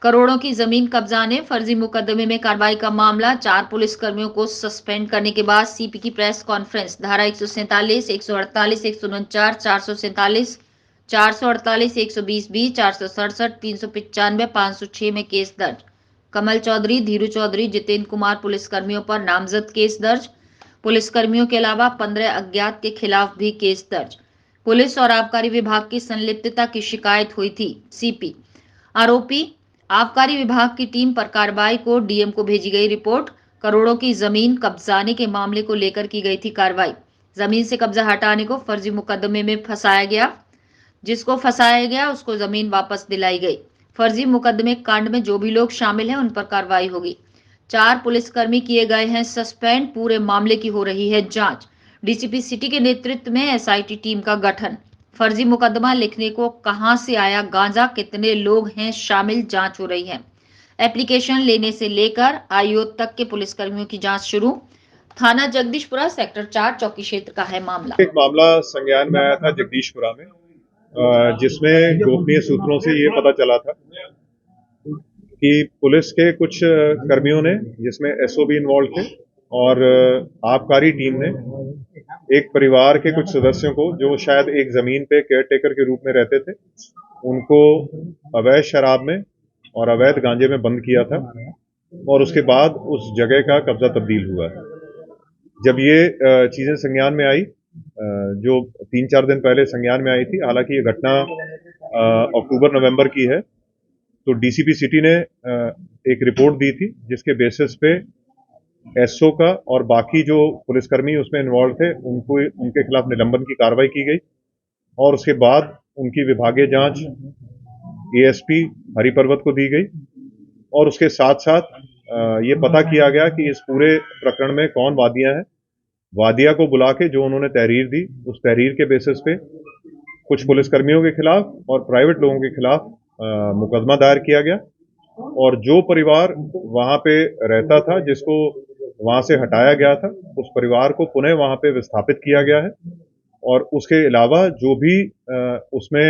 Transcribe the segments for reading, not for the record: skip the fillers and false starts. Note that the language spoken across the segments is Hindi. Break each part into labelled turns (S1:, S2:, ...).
S1: करोड़ों की जमीन कब्जाने फर्जी मुकदमे में कार्रवाई का मामला। 4 पुलिसकर्मियों को सस्पेंड करने के बाद सीपी की प्रेस कॉन्फ्रेंस। धारा 147, 148, 149, 447, 448, 120 467, 395, 506 में केस दर्ज। कमल चौधरी, धीरू चौधरी, जितेंद्र कुमार पुलिसकर्मियों पर नामजद केस दर्ज। पुलिसकर्मियों के अलावा 15 अज्ञात के खिलाफ भी केस दर्ज। पुलिस और आबकारी विभाग की संलिप्तता की शिकायत हुई थी। सीपी आरोपी आबकारी विभाग की टीम पर कार्रवाई को डीएम को भेजी गई रिपोर्ट। करोड़ों की जमीन कब्जाने के मामले को लेकर की गई थी कार्रवाई। जमीन से कब्जा हटाने को फर्जी मुकदमे में फंसाया गया। जिसको फंसाया गया उसको जमीन वापस दिलाई गई। फर्जी मुकदमे कांड में जो भी लोग शामिल हैं उन पर कार्रवाई होगी। 4 पुलिसकर्मी किए गए हैं सस्पेंड। पूरे मामले की हो रही है जांच। डीसीपी सिटी के नेतृत्व में एसआईटी टीम का गठन। फर्जी मुकदमा लिखने को कहां से आया गांजा, कितने लोग हैं शामिल, जांच हो रही है। एप्लीकेशन लेने से लेकर आईओ तक के पुलिसकर्मियों की जांच शुरू। थाना जगदीशपुरा सेक्टर 4 चौकी क्षेत्र का है मामला।
S2: एक मामला संज्ञान में आया था जगदीशपुरा में, जिसमें गोपनीय सूत्रों से ये पता चला था कि पुलिस के कुछ कर्मियों ने, जिसमें एसओ भी इन्वॉल्व थे, और आबकारी टीम ने एक परिवार के कुछ सदस्यों को, जो शायद एक जमीन पे केयरटेकर के रूप में रहते थे, उनको अवैध शराब में और अवैध गांजे में बंद किया था और उसके बाद उस जगह का कब्जा तब्दील हुआ है। जब ये चीजें संज्ञान में आई, जो 3-4 दिन पहले संज्ञान में आई थी, हालांकि ये घटना अक्टूबर नवंबर की है, तो डीसीपी सिटी ने एक रिपोर्ट दी थी जिसके बेसिस पे एसओ का और बाकी जो पुलिसकर्मी उसमें इन्वॉल्व थे उनके खिलाफ निलंबन की कार्रवाई की गई और उसके बाद उनकी विभागीय जांच एएसपी हरिपर्वत को दी गई और उसके साथ साथ ये पता किया गया कि इस पूरे प्रकरण में कौन वादियां हैं। वादिया को बुला के जो उन्होंने तहरीर दी, उस तहरीर के बेसिस पे कुछ पुलिसकर्मियों के खिलाफ और प्राइवेट लोगों के खिलाफ मुकदमा दायर किया गया और जो परिवार वहां पे रहता था, जिसको वहां से हटाया गया था, उस परिवार को पुनः वहां पे विस्थापित किया गया है और उसके अलावा जो भी उसमें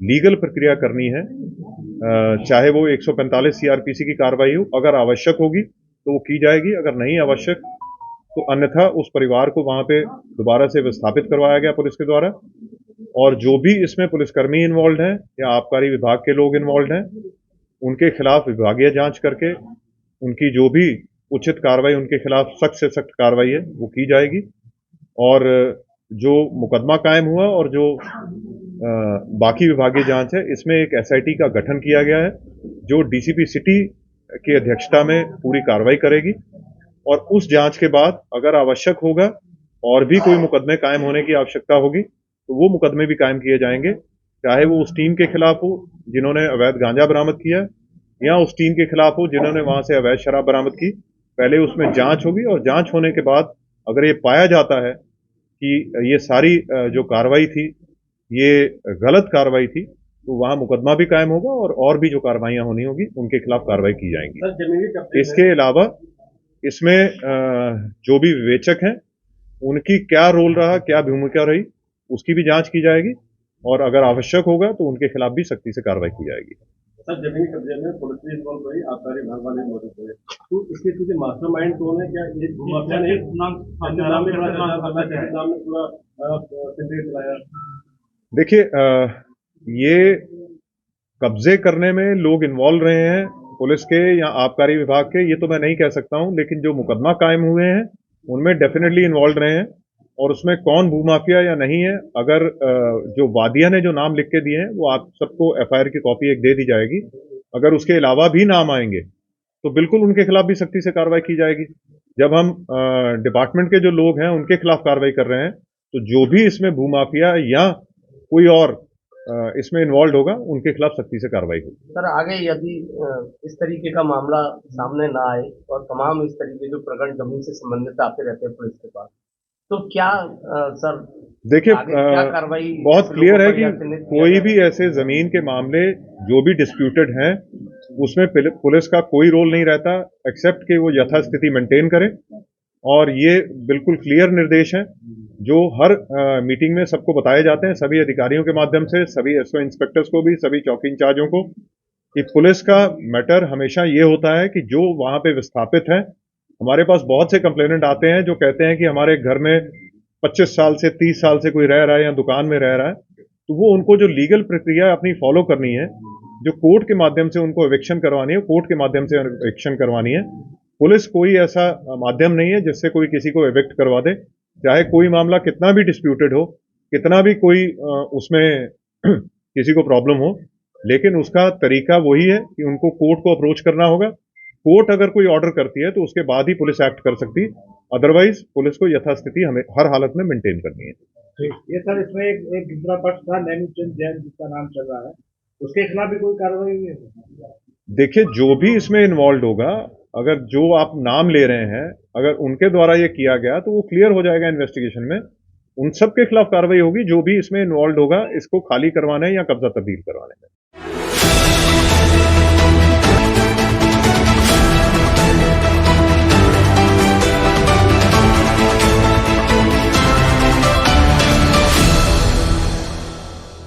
S2: लीगल प्रक्रिया करनी है, चाहे वो 145 सीआरपीसी की कार्रवाई हो, अगर आवश्यक होगी तो वो की जाएगी, अगर नहीं आवश्यक तो अन्यथा उस परिवार को वहां पे दोबारा से विस्थापित करवाया गया पुलिस के द्वारा। और जो भी इसमें पुलिसकर्मी इन्वॉल्व हैं या आबकारी विभाग के लोग इन्वॉल्व हैं, उनके खिलाफ विभागीय जांच करके उनकी जो भी उचित कार्रवाई, उनके खिलाफ सख्त से सख्त कार्रवाई है वो की जाएगी। और जो मुकदमा कायम हुआ और जो बाकी विभागीय जांच है, इसमें एक एसआईटी का गठन किया गया है जो डीसीपी सिटी की अध्यक्षता में पूरी कार्रवाई करेगी और उस जांच के बाद अगर आवश्यक होगा और भी कोई मुकदमे कायम होने की आवश्यकता होगी तो वो मुकदमे भी कायम किए जाएंगे, चाहे वो उस टीम के खिलाफ हो जिन्होंने अवैध गांजा बरामद किया या उस टीम के खिलाफ हो जिन्होंने वहां से अवैध शराब बरामद की। पहले उसमें जांच होगी और जांच होने के बाद अगर ये पाया जाता है कि ये सारी जो कार्रवाई थी ये गलत कार्रवाई थी, तो वहां मुकदमा भी कायम होगा और भी जो कार्रवाइयां होनी होगी उनके खिलाफ कार्रवाई की जाएंगी। इसके अलावा इसमें जो भी विवेचक हैं उनकी क्या रोल रहा, क्या भूमिका रही, उसकी भी जांच की जाएगी और अगर आवश्यक होगा तो उनके खिलाफ भी सख्ती से कार्रवाई की जाएगी।
S3: सर, जमीनी कब्जे में पुलिस भी इन्वॉल्व रही, आबकारी विभाग वाले मौजूद हुए, तो इसके पीछे मास्टरमाइंड कौन है? क्या ये माफिया ने पूरा?
S2: देखिए, ये कब्जे करने में लोग इन्वॉल्व रहे हैं पुलिस के या आबकारी विभाग के, ये तो मैं नहीं कह सकता हूं, लेकिन जो मुकदमा कायम हुए हैं उनमें डेफिनेटली इन्वॉल्व रहे हैं और उसमें कौन भूमाफिया या नहीं है, अगर जो वादिया ने जो नाम लिख के दिए हैं वो आप सबको एफआईआर की कॉपी एक दे दी जाएगी। अगर उसके अलावा भी नाम आएंगे तो बिल्कुल उनके खिलाफ भी सख्ती से कार्रवाई की जाएगी। जब हम डिपार्टमेंट के जो लोग हैं उनके खिलाफ कार्रवाई कर रहे हैं तो जो भी इसमें भूमाफिया या कोई और इसमें इन्वॉल्व होगा उनके खिलाफ सख्ती से कार्रवाई होगी।
S4: सर, आगे यदि इस तरीके का मामला सामने ना आए और तमाम इस तरीके जो प्रकरण जमीन से संबंधित आते रहते हैं पुलिस के पास, तो क्या सर
S2: देखिए,
S4: क्या कार्रवाई
S2: बहुत क्लियर है कि कोई भी ऐसे जमीन के मामले जो भी डिस्प्यूटेड हैं उसमें पुलिस का कोई रोल नहीं रहता एक्सेप्ट कि वो यथास्थिति मेंटेन करे और ये बिल्कुल क्लियर निर्देश हैं जो हर मीटिंग में सबको बताए जाते हैं, सभी अधिकारियों के माध्यम से, सभी एसओ इंस्पेक्टर्स को भी, सभी चौकी इंचार्जों को, कि पुलिस का मैटर हमेशा ये होता है कि जो वहां पे विस्थापित है, हमारे पास बहुत से कंप्लेनेंट आते हैं जो कहते हैं कि हमारे घर में 25 साल से 30 साल से कोई रह रहा है या दुकान में रह रहा है, तो वो उनको जो लीगल प्रक्रिया अपनी फॉलो करनी है, जो कोर्ट के माध्यम से उनको एविक्शन करवानी है, कोर्ट के माध्यम से एविक्शन करवानी है। पुलिस कोई ऐसा माध्यम नहीं है जिससे कोई किसी को एविक्ट करवा दे, चाहे कोई मामला कितना भी डिस्प्यूटेड हो, कितना भी कोई उसमें किसी को प्रॉब्लम हो, लेकिन उसका तरीका वही है कि उनको कोर्ट को अप्रोच करना होगा। कोर्ट अगर कोई ऑर्डर करती है तो उसके बाद ही पुलिस एक्ट कर सकती है, अदरवाइज पुलिस को यथास्थिति हमें हर हालत में मेंटेन करनी है।
S3: ये सर इसमें एक दूसरा पक्ष था नैमिचंद जैन जिसका नाम चल रहा है, उसके खिलाफ भी कोई कार्रवाई हुई है?
S2: देखिए, जो भी इसमें इन्वॉल्व होगा, अगर जो आप नाम ले रहे हैं, अगर उनके द्वारा ये किया गया तो वो क्लियर हो जाएगा इन्वेस्टिगेशन में। उन सब के खिलाफ कार्रवाई होगी जो भी इसमें इन्वॉल्व होगा, इसको खाली करवाने या कब्जा तब्दील करवाने में।